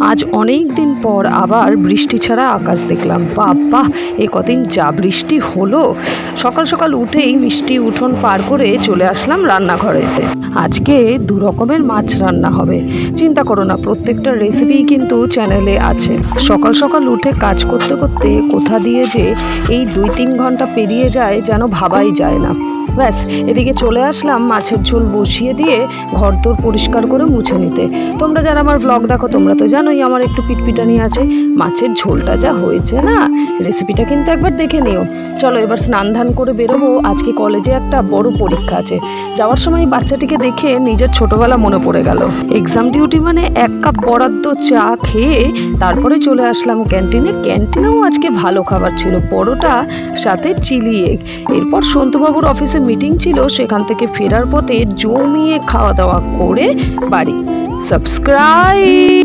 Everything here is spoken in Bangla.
আজ অনেক দিন পর আবার বৃষ্টি ছাড়া আকাশ দেখলাম। বাবা, এ কদিন যা বৃষ্টি হলো। সকাল সকাল উঠেই মিষ্টি উঠোন পার করে চলে আসলাম রান্নাঘরেতে। আজকে দু রকমের মাছ রান্না হবে। চিন্তা করো না, প্রত্যেকটা রেসিপি কিন্তু চ্যানেলে আছে। সকাল সকাল উঠে কাজ করতে করতে কোথা দিয়ে যে এই 2-3 ঘন্টা পেরিয়ে যায় যেন ভাবাই যায় না। ব্যাস, এদিকে চলে আসলাম মাছের ঝোল বসিয়ে দিয়ে ঘরদোর পরিষ্কার করে মুছে নিতে। তোমরা যারা আমার ব্লগ দেখো তোমরা তো জানোই আমার একটু পিটপিটানি আছে। মাছের ঝোলটা যা হয়েছে না, রেসিপিটা কিন্তু একবার দেখে নিও। চলো এবার স্নান ধান করে বেরোবো। আজকে কলেজে একটা বড় পরীক্ষা আছে। যাওয়ার সময় বাচ্চাটিকে দেখে নিজের ছোটবেলা মনে পড়ে গেল। এক্সাম ডিউটি মানে 1 কাপ বরাদ্দ চা খেয়ে তারপরে চলে আসলাম ক্যান্টিনে। ক্যান্টিনেও আজকে ভালো খাবার ছিল, পরোটা সাথে চিলি এগ। এরপর সন্তুবাবুর অফিসে মিটিং ছিল, সেখান থেকে ফেরার পথে জমিয়ে খাওয়া দাওয়া করে বাড়ি। সাবস্ক্রাইব।